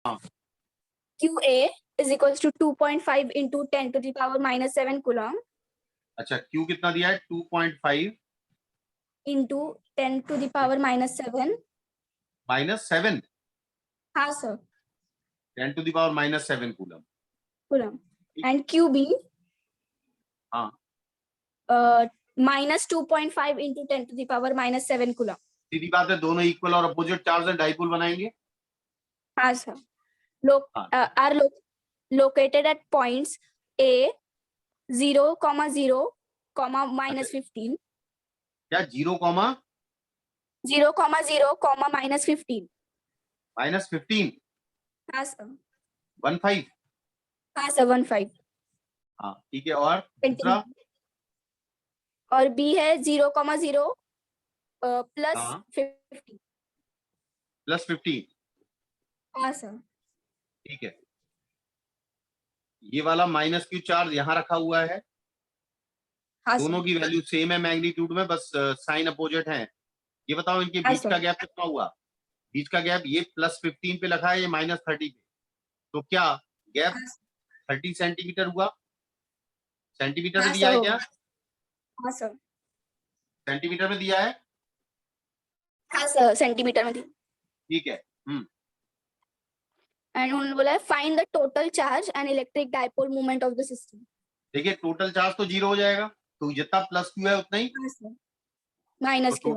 हाँ QA is equals to 2.5 into 10 to the power minus 7 coulomb अच्छा, Q कितना दिया है? 2.5 into 10 to the power minus 7. -7 हाँ sir, 10 to the power -7 coulomb. coulomb. And QB हाँ, minus 2.5 into 10 to the power minus 7 coulomb. सीधी बात है, दोनों equal और अपोजिट चार्ज है, डाइपोल बनाएंगे। हाँ sir. हाँ। Are located at points A 0, 0, minus 15. क्या 0, 0, 0, minus 15. -15 हाँ sir. 15। हाँ sir, 15. हाँ ठीक है, और दूसरा? और B है 0, 0 plus हाँ 50. +15। हाँ सर। ठीक है, ये वाला -Q चार्ज यहाँ रखा हुआ है। हाँ दोनों सर। की वैल्यू सेम है मैग्नीट्यूड में, बस साइन अपोजिट है। ये बताओ इनके हाँ बीच सर। का गैप कितना हुआ? बीच का गैप ये +15 पे लिखा है, ये -30 पे, तो क्या गैप 30 सेंटीमीटर हुआ? सेंटीमीटर में हाँ दिया सर है होगा। क्या? हाँ सर। सेंटीमीटर में दिया है? हाँ सर, सेंटीमीटर में थी। ठीक है। एंड उन्होंने बोला है find the total charge and electric dipole moment of the system. देखिए टोटल चार्ज तो 0 हो जाएगा, तो जितना +Q है उतना ही। हाँ सर। माइनस तो Q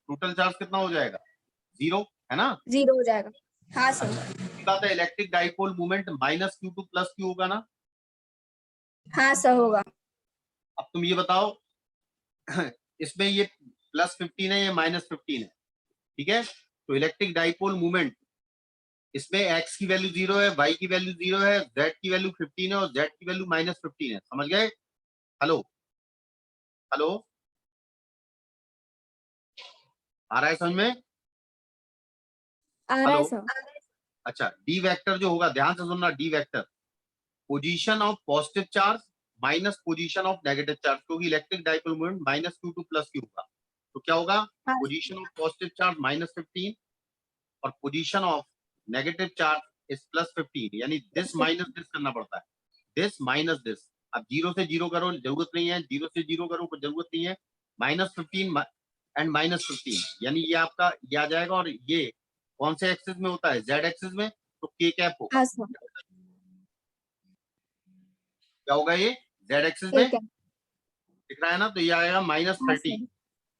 टोटल चार्ज कितना हो जाएगा? 0 है ना? 0 हो जाएगा। हाँ सर। अच्छा, बात है, electric dipole moment -Q to +Q होगा ना? हाँ सर होगा। अब तुम ये बताओ इसमें ये +15 है, ये -15 है, ठीक है? तो इलेक्ट्रिक डाइपोल मोमेंट इसमें x की वैल्यू 0 है, y की वैल्यू 0 है, z की वैल्यू 15 है और z की वैल्यू -15 है। समझ गए? हेलो हेलो, आ रहा है समझ में? आ रहा हेलो, है सर। अच्छा, डी वेक्टर जो होगा, ध्यान से सुनना, D vector position of positive charge minus position of negative charge, क्योंकि electric dipole moment -Q to +Q होगा, तो क्या होगा? हाँ। पोजीशन ऑफ पॉजिटिव चार्ज -15 और position of negative charge is +15, यानी दिस माइनस दिस करना पड़ता है, दिस माइनस दिस। अब 0 से 0 करो, जरूरत नहीं है, 0 से 0 करो, जरूरत नहीं है। -15 एंड -15, यानी ये आपका ये आ जाएगा, और ये कौन से एक्सिस में होता है? Z एक्सिस में, तो K कैप होगा। हाँ सर। क्या होगा ये? Z एक्सिस में ठीक है। दिख रहा है ना, तो ये आएगा हाँ -30, sir.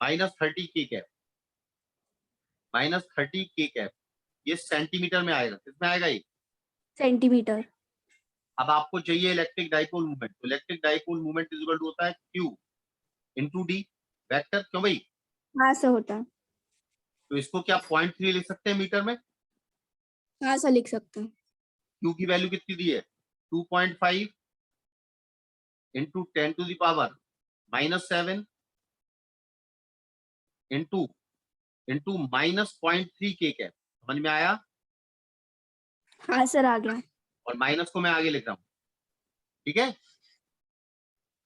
-30 K cap, -30 K cap. ये सेंटीमीटर में आएगा, किसमें आएगा ये? सेंटीमीटर। अब आपको चाहिए इलेक्ट्रिक डाइपोल मूवमेंट, तो electric dipole movement is equal to होता है Q इंटू डी वेक्टर। क्यों भाई? हाँ सर होता है। तो इसको क्या 0.3 लिख सकते हैं मीटर में? हाँ सर लिख सकते हैं। Q की वैल्यू कितनी दी है? 2.5 into 10 to the power -7 into into -0.3 K cap. समझ में आया? हाँ सर आ गया। और माइनस को मैं आगे लिख रहा हूँ, ठीक है?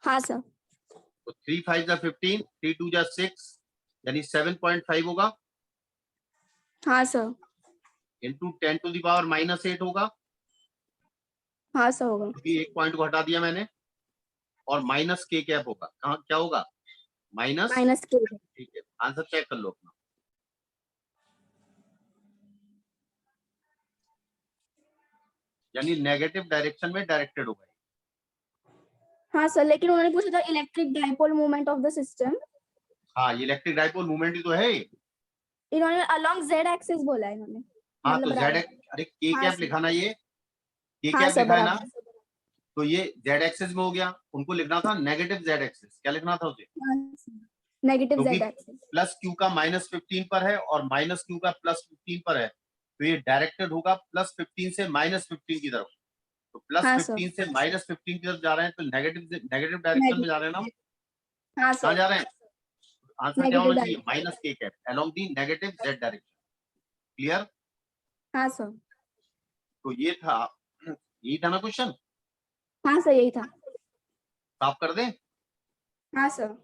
हाँ सर। तो 3 5 जा 15, 3 2 जा 6, यानी 7.5 होगा, हाँ sir. Into 10 to the power -8 होगा, हाँ सर होगा। क्योंकि एक पॉइंट को हटा दिया मैंने, और माइनस के कैप होगा। कहाँ क्या होगा? माइनस। Minus Q। ठीक है, आंसर चेक कर लो अपना। यानी नेगेटिव डायरेक्शन में डायरेक्टेड होगा। हाँ सर, लेकिन उन्होंने पूछा था electric dipole moment of the system. हाँ, ये इलेक्ट्रिक डाइपोल मूवमेंट ही तो है। इन्होंने अलोंग जेड एक्सिस बोला है इन्होंने। हाँ, मतलब तो बराबर। अरे के हाँ कैप सर। लिखा ना, ये के हाँ कैप सर लिखा है ना, बराबर। तो ये जेड एक्सिस में हो गया। उनको लिखना था नेगेटिव जेड एक्सिस। क्या लिखना था उसे? नेगेटिव क्योंकि जेड एक्सिस। +Q का -15 पर है और -Q का +15 पर है, तो ये डायरेक्टेड होगा +15 से -15 की तरफ। तो हाँ सर। +15 से -15 की तरफ जा रहे हैं, तो नेगेटिव डायरेक्शन में जा रहे हैं ना? हाँ कहाँ सर। जा रहे हैं? आंसर क्या नेगेटिव होना चाहिए? Direction. -K cap along the negative Z direction. Clear? हाँ सर। तो ये था, यही था ना क्वेश्चन? हाँ सर यही था। साफ कर दें? हाँ सर।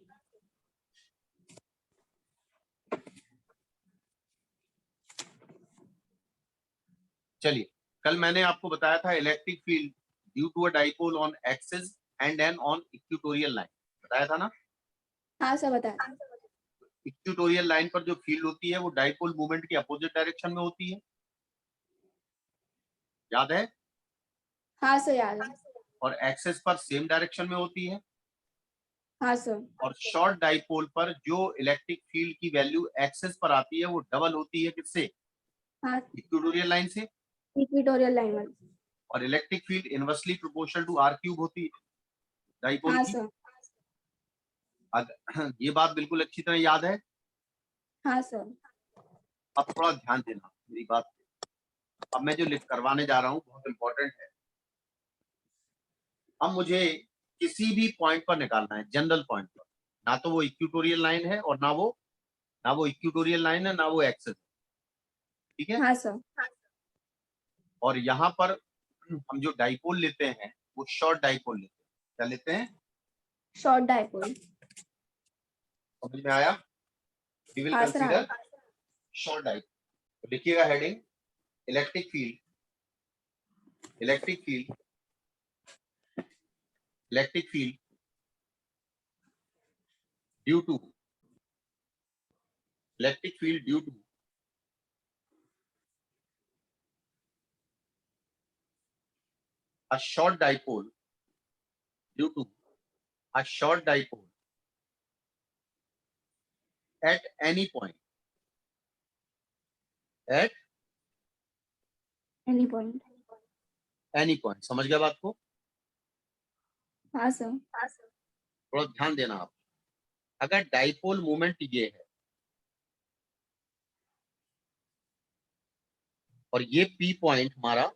चलिए कल मैंने आपको बताया था electric field due to a dipole on axis and an on equatorial line, बताया था ना। हाँ सर बताया। इक्वेटोरियल लाइन पर जो फील्ड होती है वो डाइपोल मूवमेंट के अपोजिट डायरेक्शन में होती है, याद है। हाँ सर याद है। और एक्सिस पर सेम डायरेक्शन में होती है। हाँ सर। और शॉर्ट डाइपोल पर जो इलेक्ट्रिक फील्ड की वैल्यू एक्सिस पर आती है वो डबल होती है किससे, हाँ इक्वेटोरियल लाइन से। इक्वेटोरियल लाइन वाली। और electric field inversely proportional to R cube होती है डाइपोल हाँ की। सर। ये बात बिल्कुल अच्छी तरह याद है। हाँ सर। अब थोड़ा ध्यान देना मेरी बात पे। अब मैं जो लिख करवाने जा रहा हूँ बहुत इंपॉर्टेंट है। अब मुझे किसी भी पॉइंट पर निकालना है, जनरल पॉइंट पर, ना तो वो इक्वेटोरियल लाइन है और ना वो इक्वेटोरियल लाइन है ना वो एक्सिस, ठीक है। हाँ सर। और यहाँ पर हम जो डाइपोल लेते हैं वो शॉर्ट डाइपोल लेते हैं। क्या लेते हैं, शॉर्ट डाइपोल। समझ में आया। वी विल हाँ सर कंसीडर आया। Short dipole. तो लिखिएगा heading, electric field, electric field, electric field due to, electric field due to a short dipole, due to a short dipole at any point, at any point. any point, समझ गया बात को। हाँ sir. थोड़ा ध्यान देना आप। अगर डाइपोल मोमेंट ये है और ये पी पॉइंट हमारा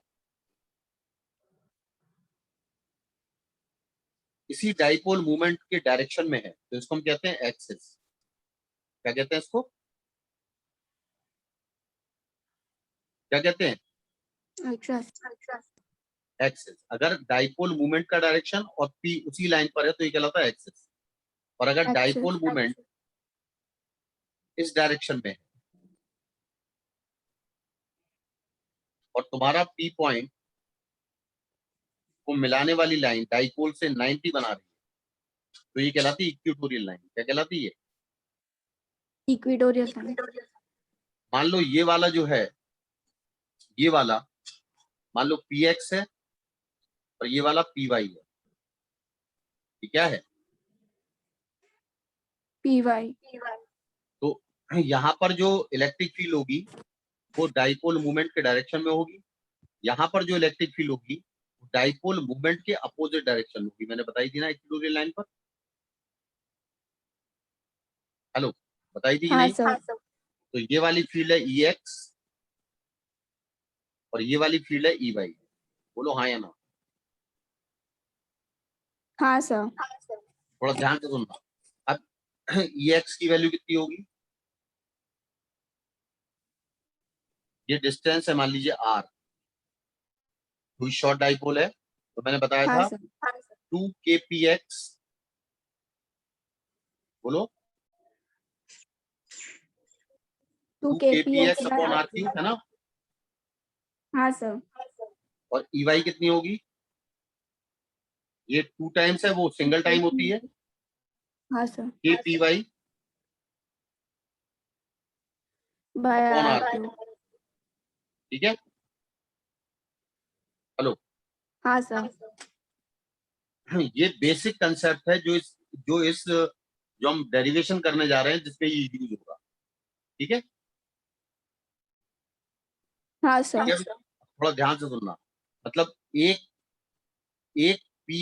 इसी डाइपोल मूवमेंट के डायरेक्शन में है तो इसको हम कहते हैं एक्सिस। क्या कहते हैं इसको, क्या कहते हैं, अच्छा। एक्सिस। अगर डाइपोल मूवमेंट का डायरेक्शन और पी उसी लाइन पर है तो ये कहलाता है एक्सिस। और अगर अच्छा। डाइपोल मूवमेंट इस डायरेक्शन में है और तुम्हारा पी पॉइंट को मिलाने वाली लाइन डाइपोल से 90 बना रही है तो ये कहलाती है इक्वेटोरियल लाइन। क्या कहलाती है, इक्वेटोरियल लाइन। मान लो ये वाला जो है, ये वाला मान लो पी एक्स है और ये वाला पी वाई है। ये क्या है, पी वाई। तो यहाँ पर जो इलेक्ट्रिक फील्ड होगी वो डाइपोल मूवमेंट के डायरेक्शन में होगी। यहाँ पर जो इलेक्ट्रिक फील्ड होगी डाइपोल मूवमेंट के अपोजिट डायरेक्शन में होगी। मैंने बताई थी ना इक्वेटोरियल लाइन पर, हेलो, बताई थी कि हाँ नहीं। सर। तो ये वाली फील्ड है ई एक्स और ये वाली फील्ड है ई वाई। बोलो हाँ या ना। हाँ सर। थोड़ा ध्यान से सुनना। अब ई एक्स की वैल्यू कितनी होगी, ये डिस्टेंस है मान लीजिए आर, कोई शॉर्ट डाइपोल है तो मैंने बताया हाँ था सर। 2 के पी एक्स, बोलो to 2 K K P P X X by upon R R cube. Cube है ना। हाँ सर। और ई वाई कितनी होगी, ये 2 टाइम्स है, वो सिंगल टाइम होती है हाँ sir. K P Y by upon R R, cube. ठीक है। हेलो, हाँ सर। ये बेसिक कंसेप्ट है जो हम डेरिवेशन करने जा रहे हैं जिसमें ये यूज होगा, ठीक है। हाँ ठीक सर। है, थोड़ा ध्यान से सुनना। मतलब एक एक पी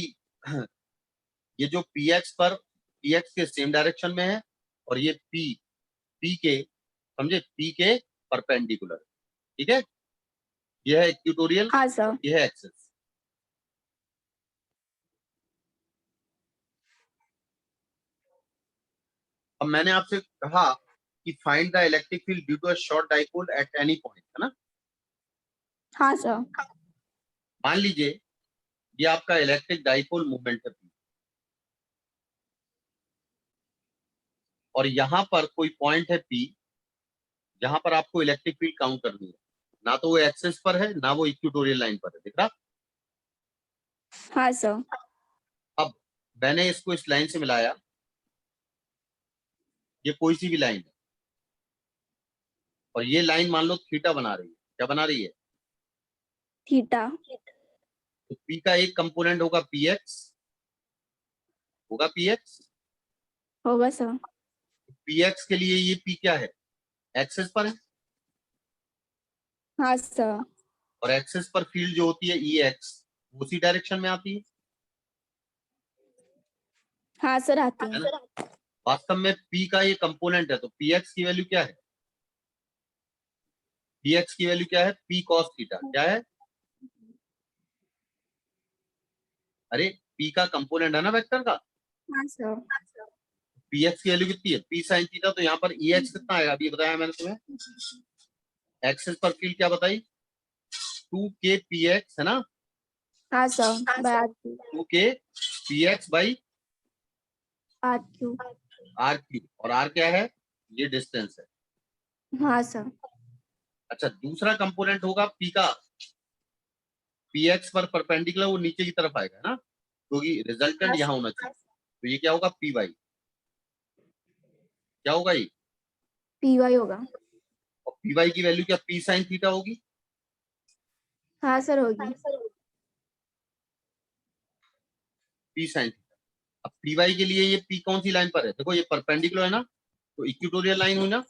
ये जो पी एक्स पर पी एक्स के सेम डायरेक्शन में है और ये पी पी के, समझे, पी के परपेंडिकुलर, ठीक है। ये है इक्वेटोरियल, हाँ सर। ये है एक्सिस। अब मैंने आपसे कहा कि find the electric field due to a short dipole at any point, है ना। हाँ सर। मान लीजिए ये आपका इलेक्ट्रिक डाइपोल मूवमेंट है P, और यहां पर कोई पॉइंट है P जहां पर आपको इलेक्ट्रिक फील्ड काउंट करनी है। ना तो वो एक्सिस पर है ना वो इक्वेटोरियल लाइन पर है, दिख रहा। हाँ सर। अब मैंने इसको इस लाइन से मिलाया, ये कोई सी भी लाइन है और ये लाइन मान लो थीटा बना रही है, क्या बना रही है? थीटा। तो पी का एक कंपोनेंट होगा पी एक्स, होगा पी एक्स। होगा सर। पी एक्स के लिए ये पी क्या है? एक्सिस पर है, हाँ सर। और एक्सिस पर फील्ड जो होती है ई एक्स, उसी डायरेक्शन में आती हाँ सर आती है है। ना। वास्तव में पी का ये कंपोनेंट है, तो पी एक्स की वैल्यू क्या है? पी एक्स की वैल्यू क्या है? पी कॉस थीटा, क्या है? अरे पी का कंपोनेंट है ना वेक्टर का, हाँ सर। पी एक्स की वैल्यू कितनी है? P sine theta. तो यहाँ पर ई एक्स कितना आएगा? अभी बताया मैंने तुम्हें, एक्सिस पर फील्ड क्या बताई? 2k पी एक्स है ना, हाँ sir by R cube. 2k P X by R cube. R cube, और आर क्या है? ये डिस्टेंस है। हाँ सर। अच्छा, दूसरा कंपोनेंट होगा पी का, पी एक्स पर परपेंडिकुलर, वो नीचे की तरफ आएगा ना, क्योंकि रिजल्टेंट यहाँ होना चाहिए। तो ये क्या होगा? पी वाई, क्या होगा ये? पी वाई होगा। और पी वाई की वैल्यू क्या पी साइन थीटा होगी? हाँ सर होगी। P sine theta. अब पी वाई के लिए ये पी कौन सी लाइन पर है? देखो ये परपेंडिकुलर है ना, तो इक्वेटोरियल लाइन हुई ना।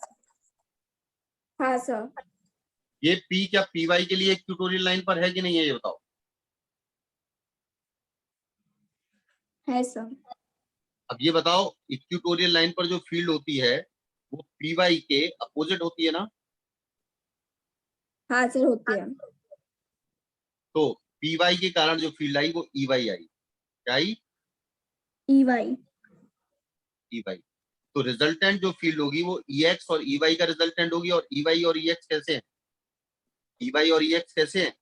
हाँ सर। ये पी क्या पी वाई के लिए इक्वेटोरियल लाइन पर है कि नहीं है, ये बताओ। है सर। अब ये बताओ, इक्वेटोरियल लाइन पर जो फील्ड होती है वो पी वाई के अपोजिट होती है ना। हाँ सर होती है। तो पी वाई के कारण जो फील्ड आई वो ई वाई आई, क्या आई? E Y. E Y. तो रिजल्टेंट जो फील्ड होगी वो ई एक्स और ई वाई का रिजल्टेंट होगी। और ई वाई और ई एक्स कैसे हैं? ई वाई और ई एक्स कैसे हैं?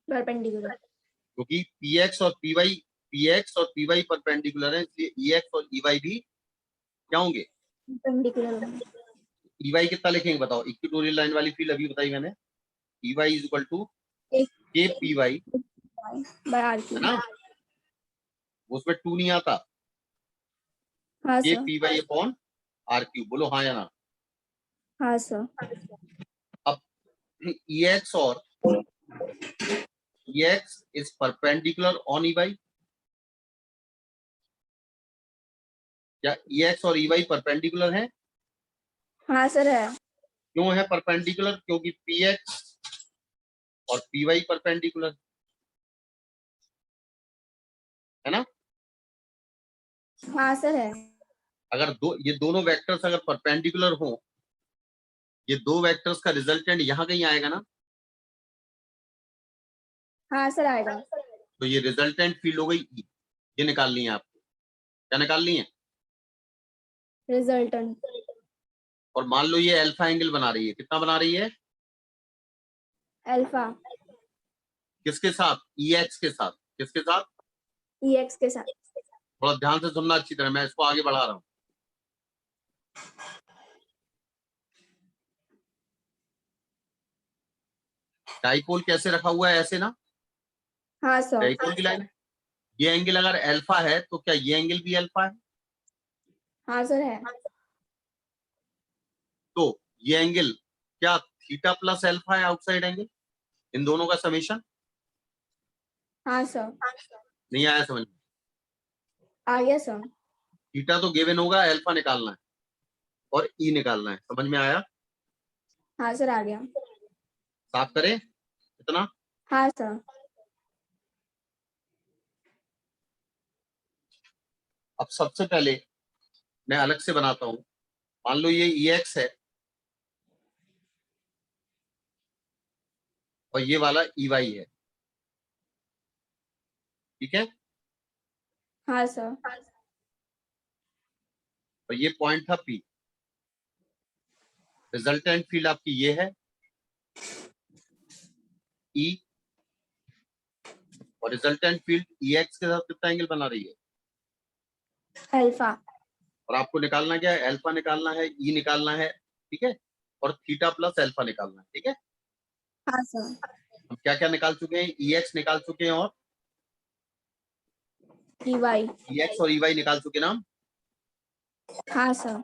परपेंडिकुलर। क्योंकि पी एक्स और पी एक्स और पी वाई परपेंडिकुलर है, इसलिए ई एक्स और ई वाई भी क्या होंगे? परपेंडिकुलर होगा। ई वाई कितना लिखेंगे बताओ? इक्वेटोरियल लाइन वाली फील्ड अभी बताई मैंने, E Y is equal to एक K P Y, by R है क्यू। ना, उसमें टू नहीं आता, हाँ के sir. P Y upon R cube. बोलो हाँ या ना। हाँ सर। अब ई एक्स और E X is perpendicular on E Y. क्या ई एक्स और ई वाई परपेंडिकुलर है? हाँ सर है। क्यों है परपेंडिकुलर? क्योंकि पी एक्स और पी वाई परपेंडिकुलर है ना। हाँ सर है। अगर ये दोनों वेक्टर्स अगर परपेंडिकुलर हो, ये दो वेक्टर्स का रिजल्टेंट यहाँ कहीं आएगा ना। हाँ सर आएगा। तो ये रिजल्टेंट फील्ड हो गई E। ये निकालनी है आपको, क्या निकालनी है? रिजल्टेंट। और मान लो ये अल्फा एंगल बना रही है, कितना बना रही है? अल्फा। किसके साथ? ई एक्स के साथ। किसके साथ? ई एक्स के साथ। थोड़ा ध्यान से सुनना अच्छी तरह, मैं इसको आगे बढ़ा रहा हूँ। डाइपोल कैसे रखा हुआ है? ऐसे ना, हाँ सर। डाइपोल की लाइन। ये एंगल अगर अल्फा है तो क्या ये एंगल भी अल्फा है? हाँ सर है। तो ये एंगल क्या थीटा प्लस अल्फा है आउटसाइड एंगल, इन दोनों का समेशन? हाँ सर। नहीं आया समझ में? आ गया सर। थीटा तो गिवन होगा, अल्फा निकालना है और ई निकालना है, समझ में आया? हाँ सर आ गया। साफ करें इतना। हाँ सर। अब सबसे पहले मैं अलग से बनाता हूं। मान लो ये ई एक्स है और ये वाला ई वाई है, ठीक है। हाँ सर। और ये पॉइंट था पी। रिजल्टेंट फील्ड आपकी ये है ई, और रिजल्टेंट फील्ड ई एक्स के साथ कितना एंगल बना रही है? अल्फा। और आपको निकालना क्या है? अल्फा निकालना है, ई निकालना है, ठीक है, और थीटा प्लस अल्फा निकालना है, ठीक है। हाँ सर। हम क्या क्या निकाल चुके हैं, EX निकाल चुके हैं और EY। EX और EY निकाल चुके ना हम। हाँ सर।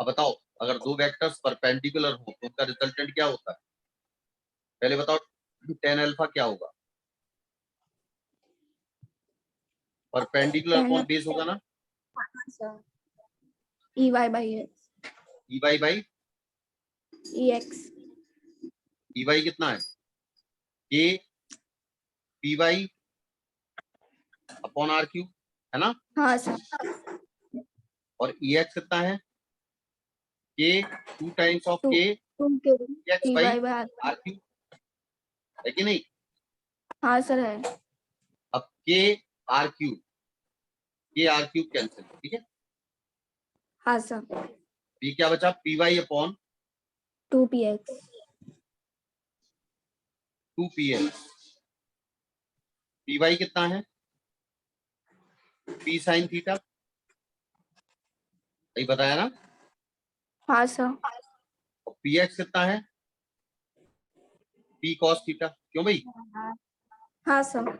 अब बताओ, अगर दो वेक्टर्स परपेंडिकुलर हो तो उनका रिजल्टेंट क्या होता है? पहले बताओ, tan अल्फा क्या होगा? परपेंडिकुलर tan अपॉन बेस होगा ना, हाँ sir. EY by EY by EX। EY कितना है, K PY अपॉन RQ, है ना? हाँ सर। और EX कितना है, K 2 times of 2 K 2 EX EY by by RQ, है कि नहीं? हाँ सर है। अब K RQ कैंसिल, ठीक है। हाँ सर। ये क्या बचा, PY upon 2PX 2PX। PY कितना है, P साइन थीटा, यही बताया ना। हाँ सर। और PX कितना है, P cos थीटा, क्यों भाई? हाँ सर।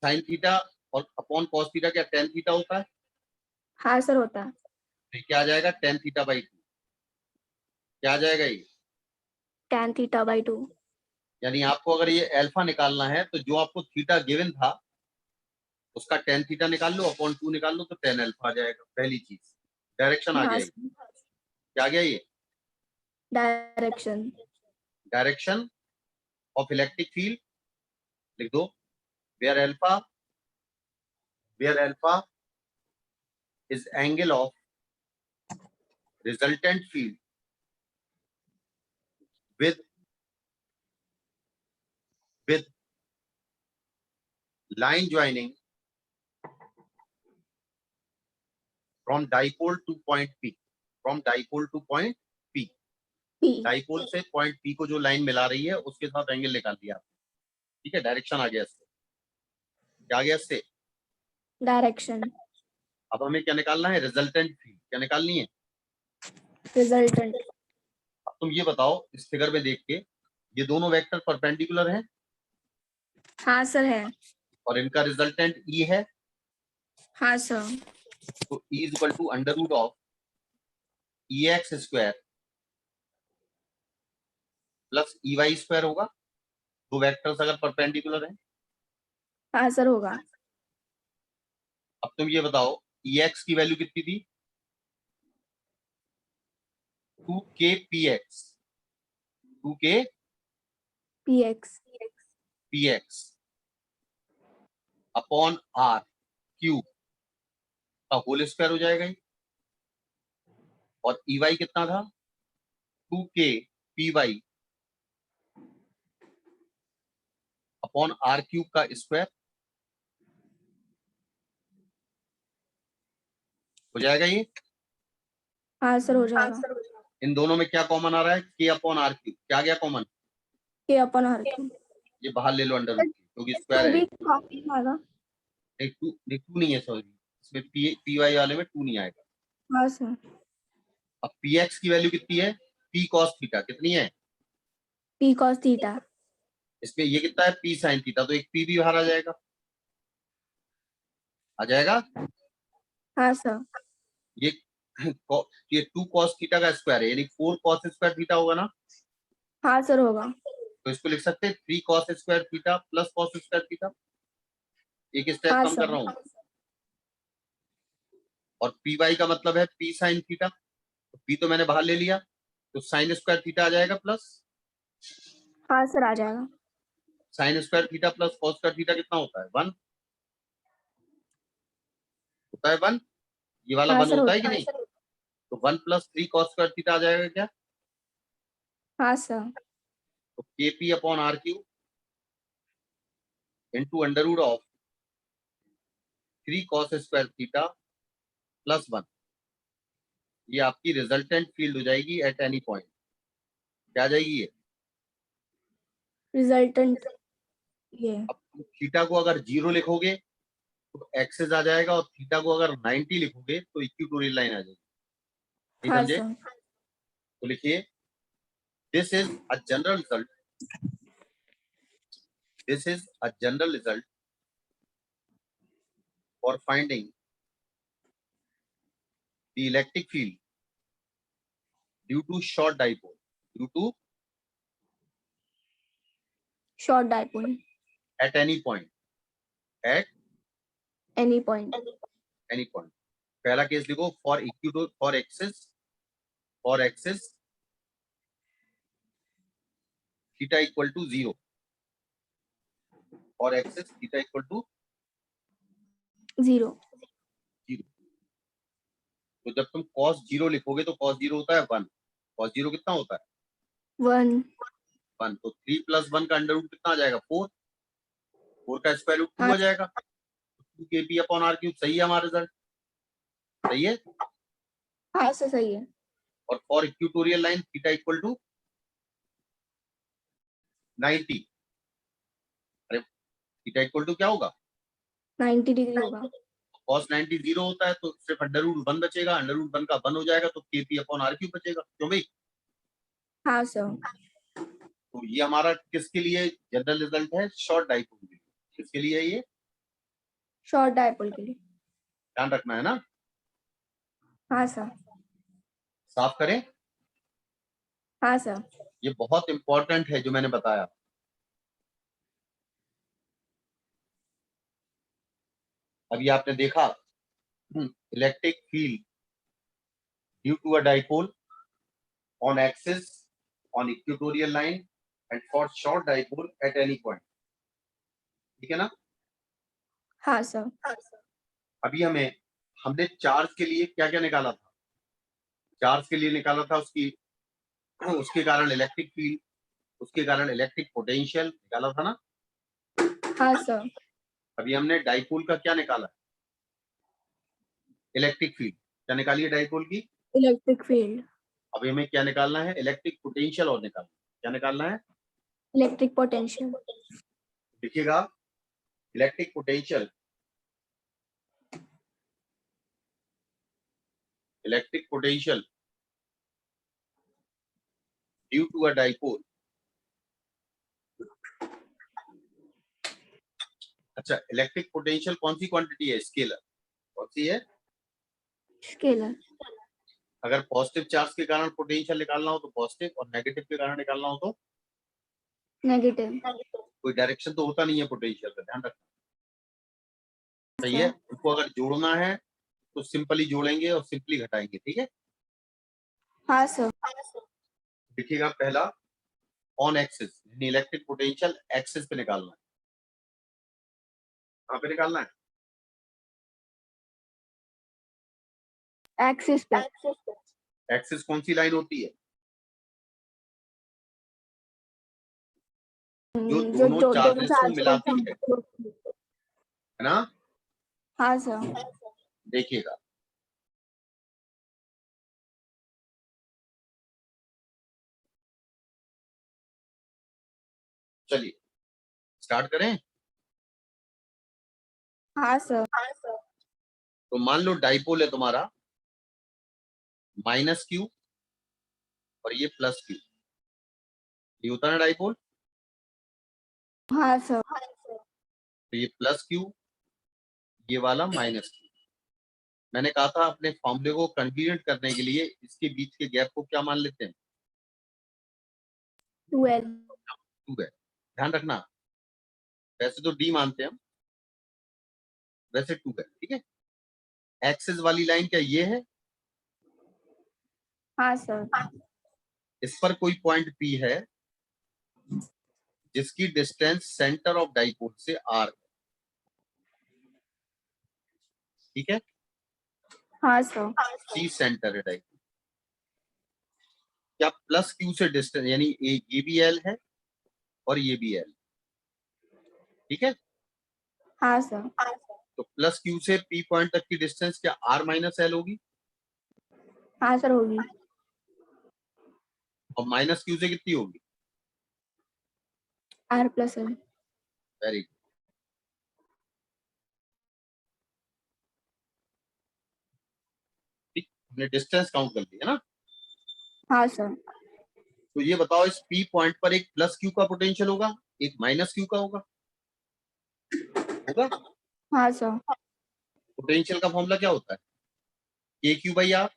साइन थीटा और अपॉन कॉस थीटा क्या tan थीटा होता है? हाँ सर होता है। तो क्या आ जाएगा, tan थीटा बाई 2। क्या आ जाएगा ये? tan theta by 2। यानी आपको अगर ये अल्फा निकालना है तो जो आपको थीटा गिवन था उसका tan थीटा निकाल लो, अपॉन 2 निकाल लो, तो tan अल्फा आ जाएगा। पहली चीज, डायरेक्शन आ हाँ गया ये। सर। क्या आ गया ये? Direction. Direction of electric field लिख दो, where alpha is angle of resultant field with with line joining from dipole to point P, from dipole to point P। P। Dipole से पॉइंट P को जो line मिला रही है उसके साथ एंगल निकाल दिया आपने, ठीक है। डायरेक्शन आ गया इससे। क्या आ गया इससे? डायरेक्शन। अब हमें क्या निकालना है, रिजल्टेंट फील्ड क्या निकालनी है। रिजल्टेंट। अब तुम ये बताओ, इस फिगर में देख के ये दोनों वेक्टर परपेंडिकुलर हैं हाँ सर है। और इनका रिजल्टेंट E है, हाँ सर। तो E is equal to under root of EX square plus EY square होगा। दो वेक्टर्स अगर परपेंडिकुलर हैं। हाँ सर होगा। अब तुम ये बताओ, EX की वैल्यू कितनी थी, 2KPX, PX PX upon R cube का होल स्क्वायर हो जाएगा ये। और EY कितना था, 2KPY अपॉन R क्यूब का स्क्वायर हो जाएगा ये। हाँ सर हो जाएगा। इन दोनों में क्या कॉमन आ रहा है, K अपॉन R क्यूब। क्या आ गया कॉमन? K अपन R Q। ये बाहर ले लो अंडर रूट की, क्योंकि स्क्वायर टू है। भी कॉमन आएगा। नहीं टू नहीं है, सॉरी, इसमें PY वाले में 2 नहीं आएगा। हाँ सर। अब PX की वैल्यू कितनी है, P cos थीटा कितनी है, P cos theta। इसमें ये कितना है, P sin थीटा, तो एक P भी बाहर आ जाएगा, आ जाएगा। हाँ सर। ये ये 2 cos थीटा का स्क्वायर है, यानी 4 cos स्क्वायर थीटा होगा ना। हाँ सर होगा। तो इसको लिख सकते हैं 3 cos square theta plus cos square theta. एक स्टेप हाँ कम कर सर। रहा हूँ। और PY का मतलब है P sin थीटा, तो P तो मैंने बाहर ले लिया, तो साइन स्क्वायर थीटा आ जाएगा प्लस हाँ सर आ जाएगा। Sine square theta plus cos square theta कितना होता है, 1 होता है 1। ये वाला हाँ 1 सर होता है कि होता है। नहीं? तो 1 प्लस 3 cos स्क्वायर थीटा आ जाएगा क्या? हाँ सर। तो KP upon R cube into under root of 3 cos square theta plus 1। ये आपकी रिजल्टेंट फील्ड हो जाएगी एट एनी पॉइंट। क्या आ जाएगी ये? रिजल्टेंट ये। अब थीटा को अगर 0 लिखोगे तो एक्सेस आ जाएगा, और थीटा को अगर 90 लिखोगे तो इक्विटोरियल लाइन आ जाएगी। नहीं हाँ समझे? सर। तो लिखिए, This is a general result. This is a general result for finding the electric field due to short dipole. Due to short dipole at any point. At any point. any point. पहला case लिखो for equator for axis theta equal to 0. For axis theta equal to 0. तो जब तुम cos 0 लिखोगे तो cos 0 होता है 1. cos 0 कितना होता है 1. 1. तो 3 + 1 का अंडर रूट कितना आ जाएगा 4. 4 का स्क्वायर रूट 2 आ जाएगा. 2 kp/r³ सही है हमारा रिजल्ट. सही है. हाँ सर सही है. और for equatorial line theta equal to 90. अरे थीटा इक्वल टू क्या होगा 90 डिग्री होगा. cos 90 0 होता है तो सिर्फ अंडर रूट 1 बचेगा. अंडर रूट 1 का 1 हो जाएगा तो kp/r³ बचेगा. क्यों भाई. हाँ सर. तो ये हमारा किसके लिए जनरल रिजल्ट है शॉर्ट डाइपोल के लिए. किसके लिए है ये शॉर्ट डाइपोल के लिए. ध्यान रखना है ना. हाँ सर. साफ करें. हाँ सर. ये बहुत इंपॉर्टेंट है जो मैंने बताया. अभी आपने देखा electric field due to a dipole on axis on equatorial line and for short dipole at any point. ठीक है ना. हाँ सर. अभी हमने चार्ज के लिए क्या क्या निकाला था. चार्ज के लिए निकाला था उसके कारण इलेक्ट्रिक फील्ड, उसके कारण इलेक्ट्रिक पोटेंशियल निकाला था ना. हाँ सर. अभी हमने डाइपोल का क्या निकाला इलेक्ट्रिक फील्ड. क्या निकाली है डाइपोल की इलेक्ट्रिक फील्ड. अभी हमें क्या निकालना है इलेक्ट्रिक पोटेंशियल. और निकालना क्या निकालना है इलेक्ट्रिक पोटेंशियल. देखिएगा electric potential. Electric potential due to a dipole. अच्छा इलेक्ट्रिक पोटेंशियल कौन सी क्वांटिटी है स्केलर. कौन सी है स्केलर. अगर पॉजिटिव चार्ज के कारण पोटेंशियल निकालना हो तो पॉजिटिव और नेगेटिव के कारण निकालना हो तो नेगेटिव. कोई डायरेक्शन तो होता नहीं है पोटेंशियल का. ध्यान रखना. सही है. उनको अगर जोड़ना है तो सिंपली जोड़ेंगे और सिंपली घटाएंगे. ठीक है. हाँ सर. देखिएगा पहला on axis electric potential axis पे निकालना है. कहाँ पे निकालना है एक्सिस पे. एक्सिस कौन सी लाइन होती है जो दोनों चार्जेस को मिलाती है ना. हाँ सर. देखिएगा चलिए स्टार्ट करें. हाँ सर. तो मान लो डाइपोल है तुम्हारा -q और ये +q. ये होता है ना डाइपोल. हाँ सर. तो ये +q ये वाला -q. मैंने कहा था अपने फॉर्मूले को कन्वीनियंट करने के लिए इसके बीच के गैप को क्या मान लेते हैं 2L. 2 है. ध्यान रखना वैसे तो d मानते हैं हम वैसे 2 है. ठीक है. एक्सिस वाली लाइन क्या ये है. हाँ सर. इस पर कोई पॉइंट P है जिसकी डिस्टेंस सेंटर ऑफ डाइपोल से r. ठीक है. हाँ सर. C सेंटर है डाइपोल. क्या +q से डिस्टेंस यानी ये भी L है और ये भी L. ठीक है. हाँ सर. तो +q से P पॉइंट तक की डिस्टेंस क्या r - L होगी. हाँ सर होगी. और -q से कितनी होगी R+L. Very good. हमने डिस्टेंस काउंट कर ली है ना. हाँ सर. तो ये बताओ इस पी पॉइंट पर एक प्लस क्यू का पोटेंशियल होगा, एक माइनस क्यू का होगा, होगा? हाँ सर। पोटेंशियल का फॉर्मूला क्या होता है? के क्यू बाई आर,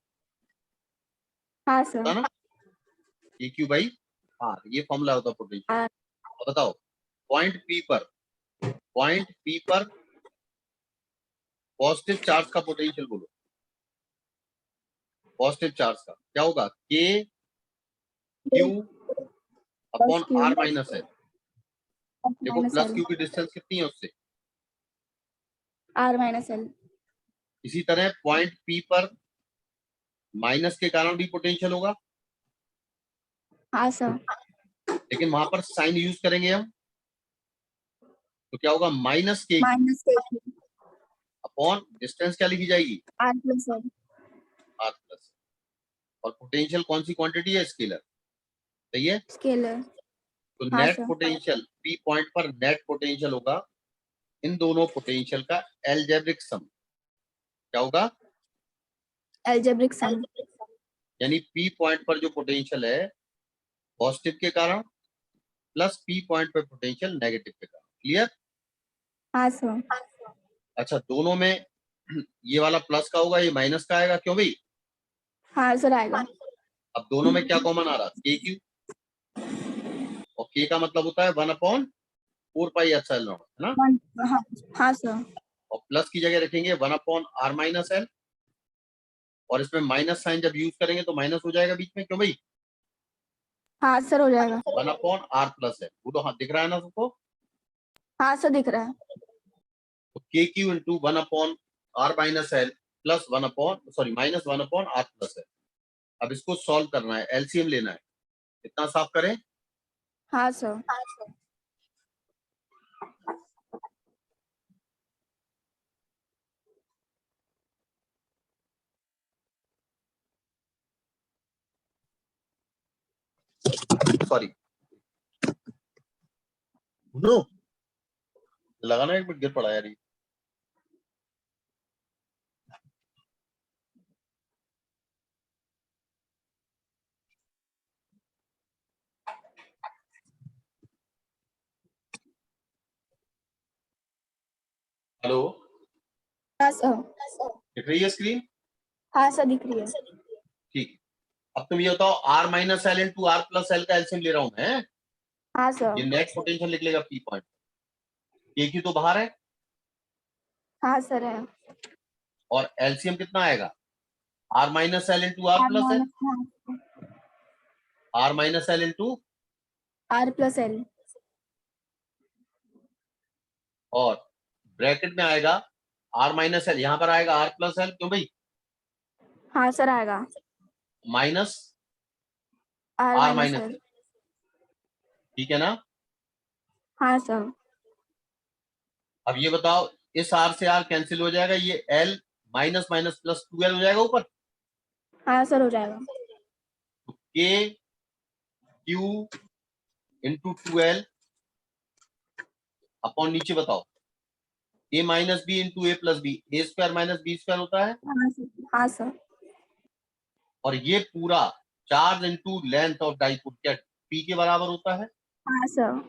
हाँ होता सर। ना? के क्यू बाई आर, ये फॉर्मूला होता है पोटेंशियल। हाँ। अब बताओ पॉइंट पी पर पॉजिटिव चार्ज का पोटेंशियल बोलो। पॉजिटिव चार्ज का क्या होगा? K Q upon Q R minus L. देखो माइनस प्लस एल, क्यू की डिस्टेंस कितनी है उससे। R minus L. इसी तरह पॉइंट पी पर माइनस के कारण भी पोटेंशियल होगा, हाँ सर। लेकिन वहां पर साइन यूज करेंगे हम, तो क्या होगा? माइनस के माइनस के अपॉन डिस्टेंस क्या लिखी जाएगी? R plus L. R plus. और पोटेंशियल कौन सी क्वांटिटी है? स्केलर। सही है। स्केलर। तो हाँ net sir. Potential P point पर नेट पोटेंशियल होगा इन दोनों पोटेंशियल का एल्जेब्रिक सम। क्या होगा? Algebraic sum. यानी पी पॉइंट पर जो पोटेंशियल है पॉजिटिव के कारण, प्लस पी पॉइंट पर पोटेंशियल नेगेटिव के कारण। क्लियर? हाँ सर। अच्छा, दोनों में ये वाला प्लस का होगा, ये माइनस का आएगा, क्यों भाई? हाँ सर आएगा। अब दोनों में क्या कॉमन आ रहा? के क्यू। और के का मतलब होता है 1/4 पाई एप्सिलॉन नॉट, है ना? वन। हाँ। हाँ सर। और प्लस की जगह रखेंगे 1/r माइनस एल, और इसमें माइनस साइन जब यूज करेंगे तो माइनस हो जाएगा बीच में, क्यों भाई? हाँ सर हो जाएगा। 1/r प्लस है, वो तो हाँ दिख रहा है ना सबको? हाँ सर दिख रहा है। तो के Q into 1/r minus L plus 1/r plus L. अब इसको सॉल्व करना है, एलसीएम लेना है। इतना साफ करें। हाँ सर। सॉरी, नो लगाना, एक मिनट गिर पड़ा यार ये। हेलो, हाँ सर। दिख रही है स्क्रीन? हाँ सर दिख रही है। ठीक। अब तुम ये बताओ, r minus L into R plus L का एलसीएम ले रहा हूं मैं। हाँ ये सर। नेट पोटेंशियल लिख लेगा पी पॉइंट। के क्यू तो बाहर है, हाँ सर है। और एलसीएम कितना आएगा? r minus L into R R plus L. Minus r minus L into, R plus L. और ब्रैकेट में आएगा r माइनस एल, यहां पर आएगा r प्लस एल, क्यों भाई? हाँ सर आएगा। Minus R r minus minus L. L. ठीक है ना? हाँ सर। अब ये बताओ, इस r से r कैंसिल हो जाएगा, ये l minus minus plus 2l हो जाएगा ऊपर। हाँ सर हो जाएगा। तो k q into 2l upon नीचे बताओ a minus B into A plus B, A square minus B square होता है। हाँ सर। हाँ सर। और ये पूरा charge into length of dipole क्या p के बराबर होता है? हाँ सर।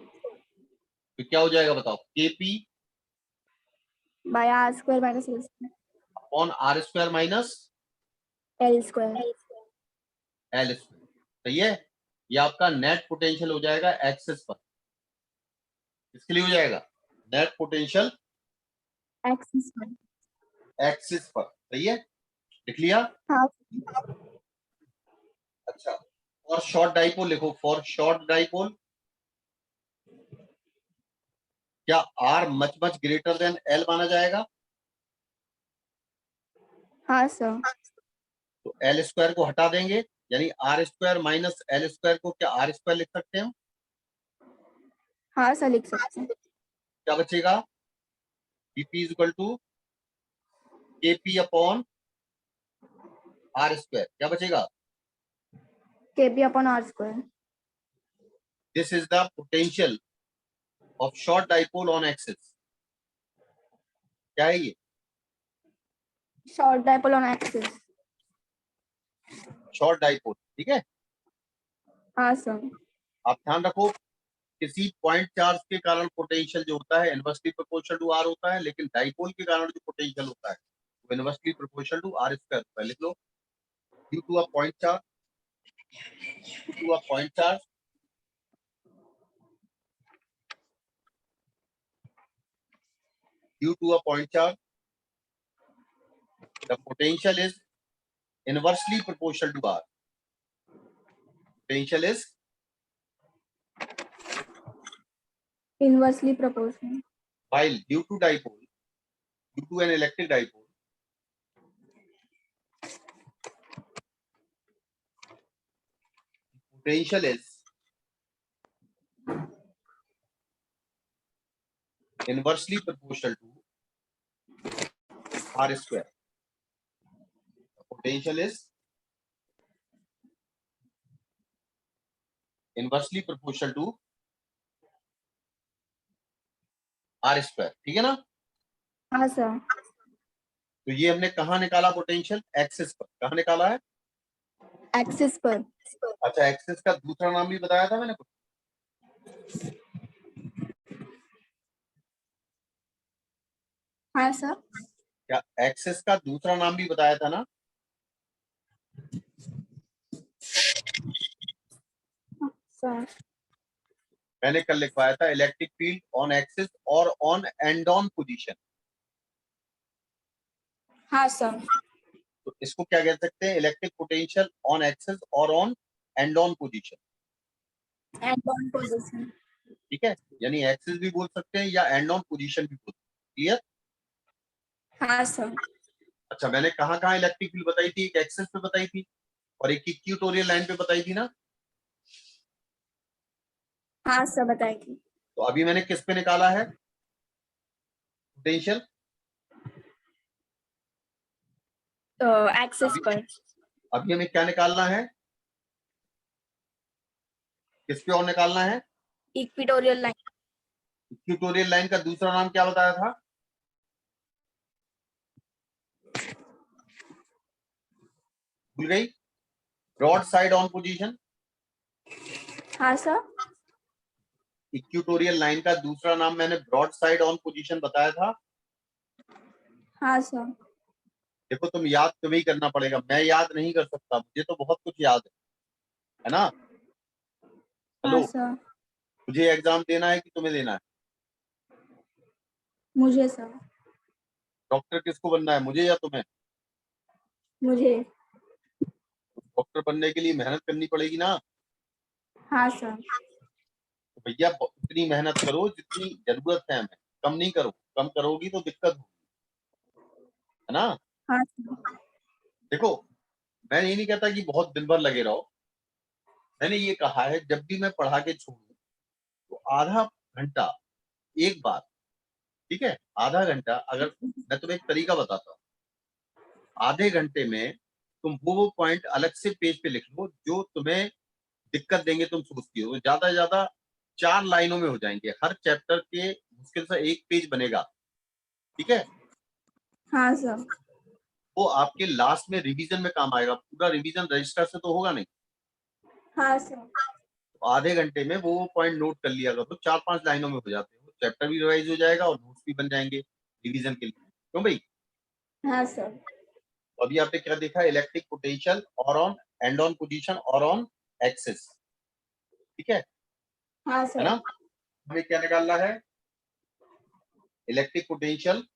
तो क्या हो जाएगा बताओ? K P by R square minus L square. Upon R square minus L square. L square. सही है। ये आपका नेट पोटेंशियल हो जाएगा एक्सिस पर। इसके लिए हो जाएगा net potential axis square. Axis पर। सही है, लिख लिया? हाँ। अच्छा, और शॉर्ट डाइपोल लिखो। फॉर शॉर्ट डाइपोल क्या R much much greater than L माना जाएगा? हाँ सर। तो एल स्क्वायर को हटा देंगे, यानी R square minus L square को क्या आर स्क्वायर लिख सकते हैं हम? हाँ सर लिख सकते हैं। क्या बचेगा? BP is equal to K P upon R square. क्या बचेगा? K P upon R square. This is the potential of short dipole on axis. क्या है ये? Short dipole on axis. Short dipole. ठीक है। हाँ सर। आप ध्यान रखो, किसी पॉइंट चार्ज के कारण पोटेंशियल जो होता है इनवर्सली प्रोपोर्शनल टू आर होता है, लेकिन डाइपोल के कारण जो पोटेंशियल होता है वो inversely proportional to R square होता है। लिख लो, due to a point charge, due to a point charge, due to a point charge, the potential is inversely proportional to r. Potential is Inversely proportional. while due to dipole, due to an electric dipole, potential is inversely proportional to r square. The potential is inversely proportional to r square. ठीक है ना? हाँ sir. तो ये हमने कहाँ निकाला potential? Axis पर। कहाँ निकाला है? एक्सिस पर। अच्छा, एक्सिस का दूसरा नाम भी बताया था मैंने कुछ? हाँ सर। क्या एक्सिस का दूसरा नाम भी बताया था ना? सर। मैंने कल लिखवाया था इलेक्ट्रिक फील्ड ऑन एक्सिस और ऑन एंड ऑन पोजीशन। हाँ सर। तो इसको क्या कह सकते हैं? इलेक्ट्रिक पोटेंशियल ऑन एक्सिस और on end on position. And on position. ठीक है, यानी एक्सिस भी बोल सकते हैं या एंड ऑन पोजीशन भी बोल सकते हैं। क्लियर? हाँ सर। अच्छा, मैंने कहाँ कहाँ इलेक्ट्रिक फील्ड बताई थी? एक एक्सिस पे बताई थी और एक इक्वेटोरियल लाइन पे बताई थी ना? हाँ सर बताएगी। तो अभी मैंने किस पे निकाला है पोटेंशियल? तो एक्सिस पर। अभी हमें क्या निकालना है? किस पे और निकालना है? Equatorial line. इक्वेटोरियल लाइन का दूसरा नाम क्या बताया था? भूल गई? Broad side on position. हाँ सर। इक्वेटोरियल लाइन का दूसरा नाम मैंने ब्रॉड साइड ऑन पोजीशन बताया था। हाँ सर। देखो, तुम याद तुम्हें ही करना पड़ेगा, मैं याद नहीं कर सकता, मुझे तो बहुत कुछ याद है ना? हाँ हेलो, सर। मुझे एग्जाम देना है कि तुम्हें देना है? मुझे सर। डॉक्टर किसको बनना है, मुझे या तुम्हें? मुझे। डॉक्टर बनने के लिए मेहनत करनी पड़ेगी ना? हाँ सर। तो भैया उतनी मेहनत करो जितनी जरूरत है हमें, कम नहीं करो। कम करोगी तो दिक्कत होगी, है ना? हाँ सर। देखो, मैं ये नहीं कहता कि बहुत दिन भर लगे रहो। मैंने ये कहा है जब भी मैं पढ़ा के छोड़ू तो आधा घंटा एक बार, ठीक है, आधा घंटा। अगर मैं तुम्हें एक तरीका बताता हूँ, आधे घंटे में तुम वो पॉइंट अलग से पेज पे लिख लो जो तुम्हें दिक्कत देंगे, तुम सोचती हो। ज्यादा से ज्यादा 4 लाइनों में हो जाएंगे, हर चैप्टर के मुश्किल से एक पेज बनेगा। ठीक है, हाँ सर। वो आपके लास्ट में रिवीजन में काम आएगा। पूरा रिवीजन रजिस्टर से तो होगा नहीं। हाँ सर। तो आधे घंटे में वो पॉइंट नोट कर लिया करो, तो 4-5 लाइनों में हो जाते हैं। चैप्टर भी रिवाइज हो जाएगा और नोट्स भी बन जाएंगे रिवीजन के लिए। क्यों भाई? हाँ सर। तो अभी आपने क्या देखा? इलेक्ट्रिक पोटेंशियल और ऑन एंड ऑन पोजीशन और ऑन एक्सिस। ठीक हाँ है ना? सर। हमें क्या निकालना है? Electric potential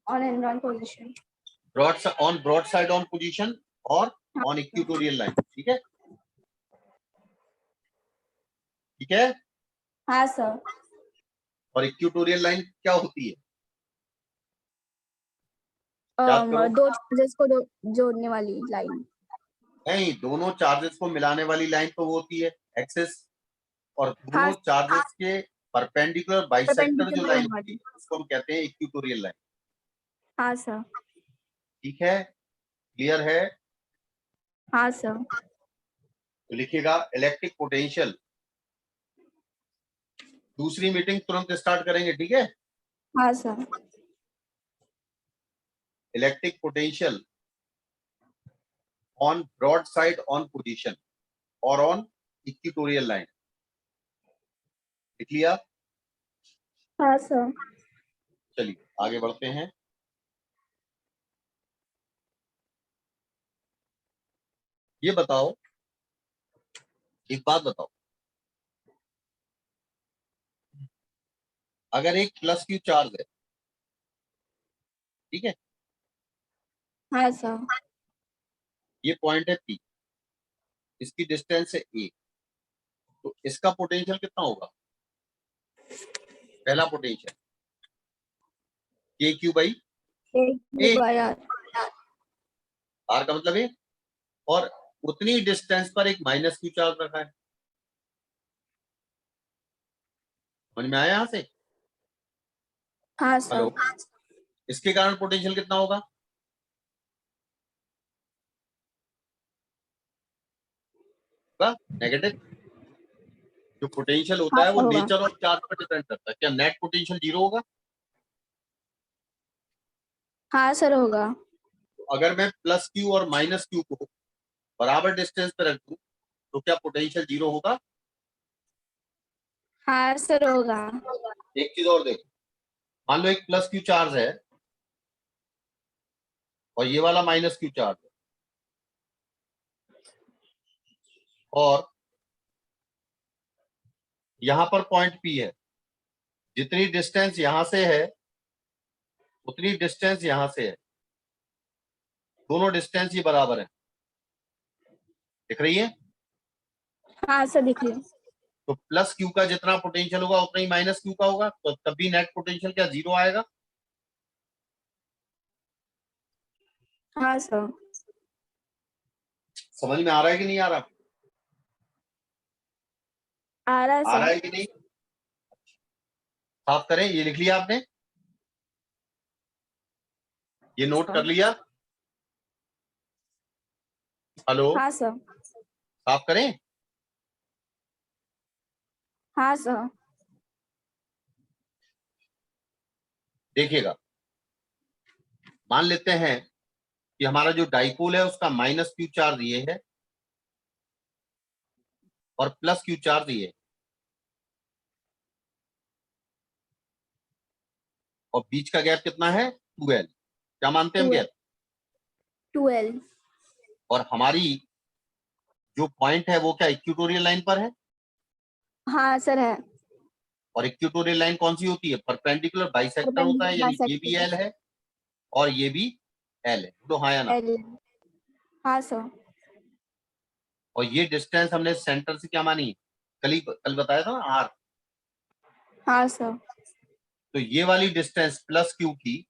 on end on position. Broad side on position और ऑन इक्वेटोरियल लाइन। ठीक है? ठीक है। हाँ सर। और इक्वेटोरियल लाइन क्या होती है? याद करो। दो चार्जेस को जोड़ने वाली लाइन। नहीं, दोनों चार्जेस को मिलाने वाली लाइन तो वो होती है एक्सिस, और हाँ दोनों चार्जेस के परपेंडिकुलर बाइसेक्टर जो परपेंडिकुलर लाइन होने होती वाली। है उसको हम कहते हैं इक्वेटोरियल लाइन। हाँ सर। ठीक है, क्लियर है? हाँ सर। तो लिखिएगा इलेक्ट्रिक पोटेंशियल। दूसरी मीटिंग तुरंत स्टार्ट करेंगे, ठीक है? हाँ sir. Electric potential on broadside on position or on equatorial line. लिख लिया? हाँ सर। चलिए आगे बढ़ते हैं। ये बताओ, एक बात बताओ, अगर एक प्लस क्यू चार्ज है, ठीक है, हाँ सर। ये पॉइंट है पी, इसकी डिस्टेंस है ए, तो इसका पोटेंशियल कितना होगा? पहला पोटेंशियल के क्यू बाई ए, आर का मतलब है, और उतनी डिस्टेंस पर एक माइनस क्यू चार्ज रखा है। समझ में आया यहां से? हाँ सर। हेलो, इसके कारण पोटेंशियल कितना होगा? नेगेटिव। जो पोटेंशियल होता है वो होगा। नेचर ऑफ चार्ज पर डिपेंड करता है। क्या नेट पोटेंशियल जीरो होगा? हाँ सर होगा। अगर मैं प्लस क्यू और माइनस क्यू को बराबर डिस्टेंस पे रख दूं तो क्या पोटेंशियल जीरो होगा? हाँ सर होगा। एक चीज और देखो, मान लो एक प्लस क्यू चार्ज है और ये वाला माइनस क्यू चार्ज है, और यहां पर पॉइंट पी है। जितनी डिस्टेंस यहां से है उतनी डिस्टेंस यहां से है, दोनों डिस्टेंस ये बराबर है। दिख रही है? हाँ सर दिख रही है। तो प्लस क्यू का जितना पोटेंशियल होगा उतना ही माइनस क्यू का होगा, तो तभी नेट पोटेंशियल क्या जीरो आएगा? हाँ सर। समझ में आ रहा है कि नहीं आ रहा? आ रहा है आ रहा सर। है कि नहीं? साफ करें। ये लिख लिया आपने? ये नोट कर लिया? हेलो, हाँ सर। साफ करें? हाँ सर। देखिएगा, मान लेते हैं कि हमारा जो डाइपोल है उसका माइनस क्यू चार्ज ये है और प्लस क्यू चार्ज ये है, और बीच का गैप कितना है? 2L। क्या मानते हैं हम गैप? 12। और हमारी जो पॉइंट है वो क्या इक्वेटोरियल लाइन पर है? हाँ सर है। और इक्वेटोरियल लाइन कौन सी होती है? परपेंडिकुलर बाइसेक्टर होता है, यानी ये भी एल है और ये भी एल है। तो हाँ या ना? L। हाँ सर। और ये डिस्टेंस हमने सेंटर से क्या मानी? कल बताया था ना, आर। हाँ सर। तो ये वाली डिस्टेंस प्लस क्यू की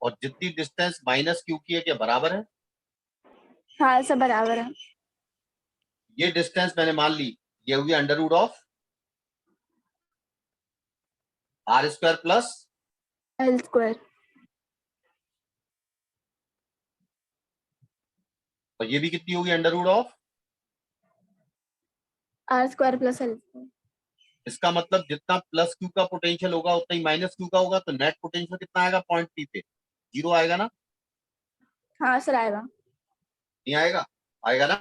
और जितनी डिस्टेंस माइनस क्यू की है क्या बराबर है? हाँ सर बराबर है। ये डिस्टेंस मैंने मान ली, ये हुई under root of R square plus L²। और ये भी कितनी होगी? Under root of. R² + L²। इसका मतलब जितना प्लस क्यू का पोटेंशियल होगा उतना ही माइनस क्यू का होगा, तो नेट पोटेंशियल कितना आएगा? पॉइंट पी पे जीरो आएगा ना? हाँ सर आएगा। नहीं आएगा? आएगा ना?